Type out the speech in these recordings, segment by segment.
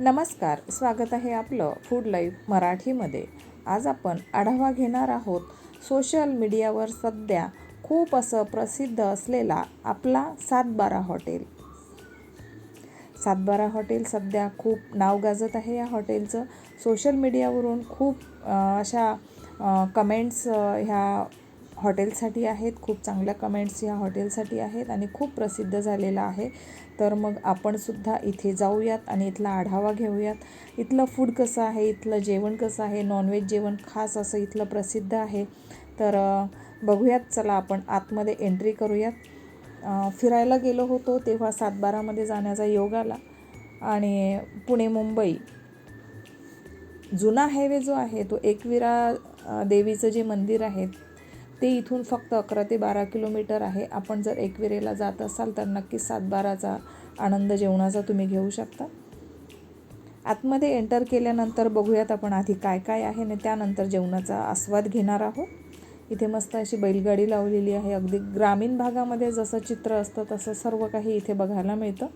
नमस्कार, स्वागत आहे आपलं फूड लाईफ मराठीमध्ये. आज आपण आढावा घेणार आहोत सोशल मीडियावर सध्या खूप असं प्रसिद्ध असलेला आपला सातबारा हॉटेल. सातबारा हॉटेल सध्या खूप नाव गाजत आहे. या हॉटेलचं सोशल मीडियावरून खूप अशा कमेंट्स ह्या हॉटेलसाठी आहेत. खूप चांगल्या कमेंट्स ह्या हॉटेलसाठी आहेत आणि खूप प्रसिद्ध झालेलं आहे. तर मग आपणसुद्धा इथे जाऊयात आणि इथला आढावा घेऊयात. इथलं फूड कसं आहे, इथलं जेवण कसं आहे, नॉनव्हेज जेवण खास असं इथलं प्रसिद्ध आहे. तर बघूयात, चला आपण आतमध्ये एंट्री करूयात. फिरायला गेलो होतो तेव्हा सातबारामध्ये जाण्याचा योग आला आणि पुणे मुंबई जुना हायवे जो आहे तो एकविरा देवीचं जे मंदिर आहे ते इथून फक्त 11 ते 12 किलोमीटर आहे. आपण जर एकविरेला जात असाल तर नक्कीच सातबाराचा आनंद जेवणाचा तुम्ही घेऊ शकता. आतमध्ये एंटर केल्यानंतर बघूयात आपण आधी काय काय आहे आणि त्यानंतर जेवणाचा आस्वाद घेणार आहोत. इथे मस्त अशी बैलगाडी लावलेली आहे. अगदी ग्रामीण भागामध्ये जसं चित्र असतं तसं सर्व काही इथे बघायला मिळतं.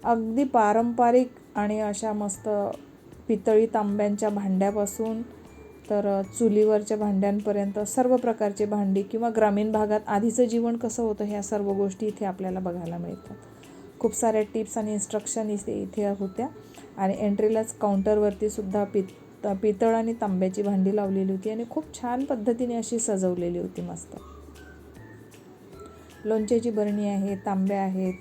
अगदी पारंपरिक आणि अशा मस्त पितळी तांब्यांच्या भांड्यापासून तर चुलीवरच्या भांड्यांपर्यंत सर्व प्रकारचे भांडी किंवा ग्रामीण भागात आधीचं जीवन कसं होतं ह्या सर्व गोष्टी इथे आपल्याला बघायला मिळतात. खूप साऱ्या टिप्स आणि इन्स्ट्रक्शन इथे होत्या आणि एंट्रीलाच काउंटरवरती सुद्धा पितळ आणि तांब्याची भांडी लावलेली होती आणि खूप छान पद्धतीने अशी सजवलेली होती. मस्त लोणच्याची बरणी आहे, तांब्या आहेत,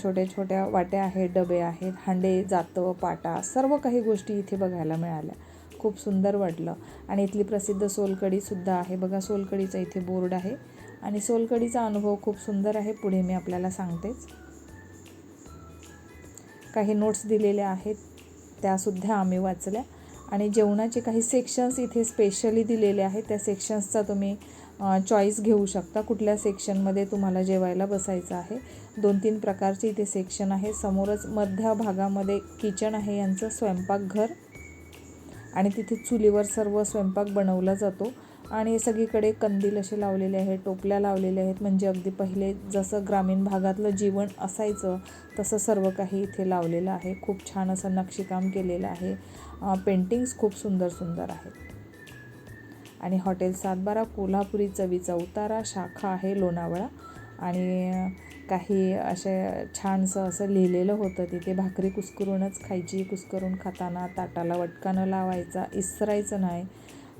छोट्या छोट्या वाट्या आहेत, डबे आहेत, हांडे, जातं, पाटा सर्व काही गोष्टी इथे बघायला मिळाल्या. खूप सुंदर वाटलं. आणि इथली प्रसिद्ध सोलकडीसुद्धा आहे. बघा, सोलकडीचा इथे बोर्ड आहे आणि सोलकडीचा अनुभव खूप सुंदर आहे. पुढे मी आपल्याला सांगतेच. काही नोट्स दिलेल्या आहेत त्यासुद्धा आम्ही वाचल्या आणि जेवणाचे काही सेक्शन्स इथे स्पेशली दिलेले आहेत. त्या सेक्शन्सचा तुम्ही चॉईस घेऊ शकता. कुठल्या सेक्शनमध्ये तुम्हाला जेवायला बसायचं आहे. 2-3 प्रकारचे इथे सेक्शन आहे. समोरच मध्य भागामध्ये किचन आहे यांचं, स्वयंपाकघर, आणि तिथे चुलीवर सर्व स्वयंपाक बनवला जातो आणि सगळीकडे कंदील असे लावलेले आहेत, टोपल्या लावलेल्या आहेत. म्हणजे अगदी पहिले जसं ग्रामीण भागातलं जीवन असायचं तसं सर्व काही इथे लावलेलं आहे. खूप छान असं नक्षीकाम केलेलं आहे. पेंटिंग्स खूप सुंदर सुंदर आहेत. आणि हॉटेल सातबारा कोल्हापुरी चवीचा उतारा, शाखा आहे लोणावळा. आणि काही असे छानसं असं लिहिलेलं होतं तिथे. भाकरी कुस्करूनच खायची, कुस्करून खाताना ताटाला वटका न लावायचा, इसरायचं नाही,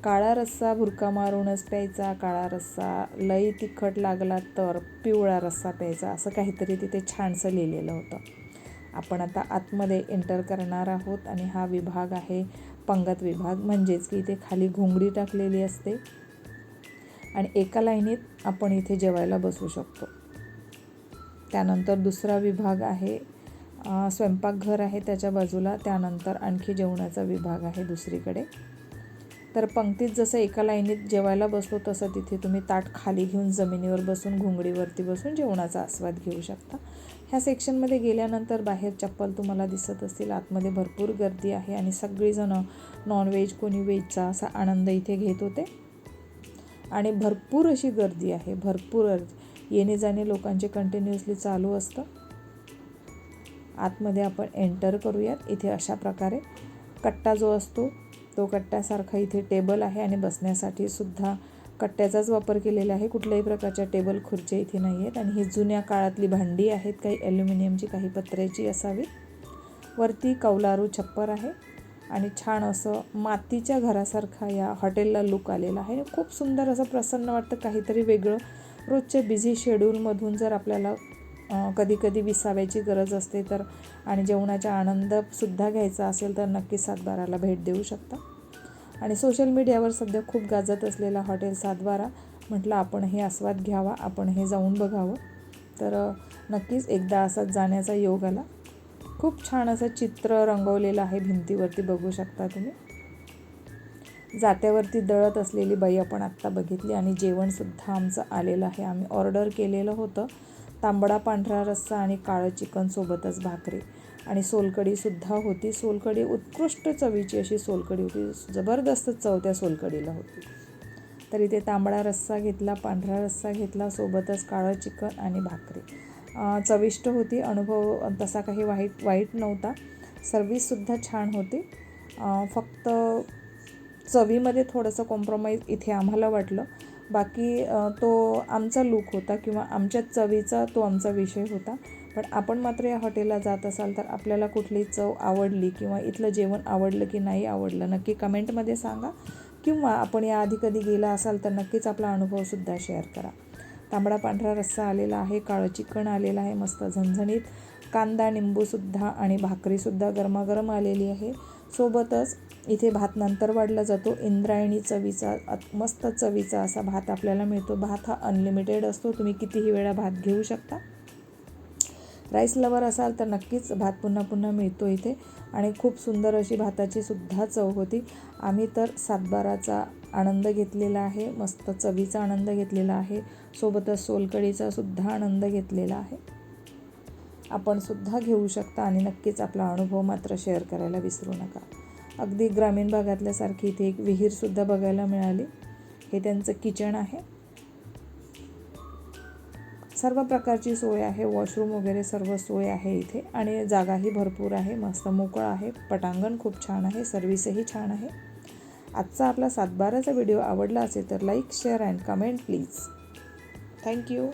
काळा रस्सा भुरका मारूनच प्यायचा, काळा रस्सा लई तिखट लागला तर पिवळा रस्सा प्यायचा, असं काहीतरी तिथे छानसं लिहिलेलं होतं. आपण आता आतमध्ये एंटर करणार आहोत आणि हा विभाग आहे पंगत विभाग. म्हणजेच की इथे खाली घोंगडी टाकलेली असते आणि एका लाईनीत आपण इथे जेवायला बसू शकतो. त्यानंतर दुसरा विभाग आहे स्वयंपाकघर आहे त्याच्या बाजूला. त्यानंतर आणखी जेवणाचा विभाग आहे दुसरीकडे. तर पंक्तीत जसं एका लाईनीत जेवायला बसलो तसं तिथे तुम्ही ताट खाली घेऊन जमिनीवर बसून घोंगडीवरती बसून जेवणाचा आस्वाद घेऊ शकता. ह्या सेक्शनमध्ये गेल्यानंतर बाहेर चप्पल तुम्हाला दिसत असतील. आतमध्ये भरपूर गर्दी आहे आणि सगळीजणं नॉनव्हेज कोणी व्हेजचा असा आनंद इथे घेत होते आणि भरपूर अशी गर्दी आहे. भरपूर येणे जाणे लोकांचे कंटिन्युअसली चालू असतं. आतमध्ये आपण एंटर करूयात. इथे अशा प्रकारे कट्टा जो असतो तो कट्ट्यासारखा इथे टेबल आहे आणि बसण्यासाठी सुद्धा कट्ट्याचाच वापर केलेला आहे. कुठल्याही प्रकारच्या टेबल खुर्च्या इथे नाही आहेत. आणि ही जुन्या काळातली भांडी आहेत, काही ॲल्युमिनियमची, काही पत्र्याची असावी. वरती कौलारू छप्पर आहे आणि छान असं मातीच्या घरासारखा या हॉटेलला लुक आलेला आहे. खूप सुंदर असं प्रसन्न वाटतं, काहीतरी वेगळं. रोजच्या बिझी शेड्यूलमधून जर आपल्याला कधी कधी विसाव्याची गरज असते तर आणि जेवणाचा आनंदसुद्धा घ्यायचा असेल तर नक्की सातबाराला भेट देऊ शकता. आणि सोशल मीडियावर सध्या खूप गाजत असलेला हॉटेल सातबारा म्हटलं आपण हे आस्वाद घ्यावा, आपण हे जाऊन बघावं. तर नक्कीच एकदा असाच जाण्याचा योग आला. खूप छान असं चित्र रंगवलेलं आहे भिंतीवरती, बघू शकता तुम्ही. जात्यावरती दळत असलेली बाई आपण आत्ता बघितली आणि जेवणसुद्धा आमचं आलेलं आहे. आम्ही ऑर्डर केलेलं होतं तांबडा पांढरा रस्सा आणि काळं चिकन सोबतच भाकरी आणि सोलकडीसुद्धा होती. सोलकडी उत्कृष्ट चवीची अशी सोलकडी होती. जबरदस्त चव त्या सोलकडीला होती. तर इथे तांबडा रस्सा घेतला, पांढरा रस्सा घेतला, सोबतच काळं चिकन आणि भाकरी. चविष्ट होती. अनुभव तसा काही वाईट नव्हता. सर्विससुद्धा छान होती. फक्त चवीमध्ये थोडंसं कॉम्प्रोमाइज इथे आम्हाला वाटलं. बाकी तो आमचा लूक होता किंवा आमच्या चवीचा तो आमचा विषय होता. पण आपण मात्र या हॉटेलला जात असाल तर आपल्याला कुठली चव आवडली किंवा इथलं जेवण आवडलं की नाही आवडलं नक्की कमेंटमध्ये सांगा. किंवा आपण याआधी कधी गेला असाल तर नक्कीच आपला अनुभवसुद्धा शेअर करा. तांबडा पांढरा रस्सा आलेला आहे, काळं चिकन आलेलं आहे, मस्त झणझणीत कांदा निंबूसुद्धा आणि भाकरीसुद्धा गरमागरम आलेली आहे. सोबतच इथे भात नंतर वाढला जातो. इंद्रायणी चवीचा मस्त चवीचा असा भात आपल्याला मिळतो. भात हा अनलिमिटेड असतो, तुम्ही कितीही वेळा भात घेऊ शकता. राईस लवर असाल तर नक्कीच भात पुन्हा पुन्हा मिळतो इथे. आणि खूप सुंदर अशी भाताची सुद्धा चव होती. आम्ही तर सातबाराचा आनंद घेतलेला आहे, मस्त चवीचा आनंद घेतलेला आहे. सोबतच सोलकढीचा सुद्धा आनंद घेतलेला आहे. आपण सुद्धा घेऊ शकता आणि नक्कीच आपला अनुभव मात्र शेअर करायला विसरू नका. अगदी ग्रामीण भागातल्यासारखी इथे एक विहीरसुद्धा बघायला मिळाली. हे त्यांचं किचन आहे. सर्व प्रकारची सोय आहे, वॉशरूम वगैरे सर्व सोय आहे इथे. आणि जागाही भरपूर आहे, मस्त मोकळं आहे. पटांगण खूप छान आहे, सर्व्हिसही छान आहे. आजचा आपला सातबाराचा व्हिडिओ आवडला असेल तर like, share and comment please. Thank you.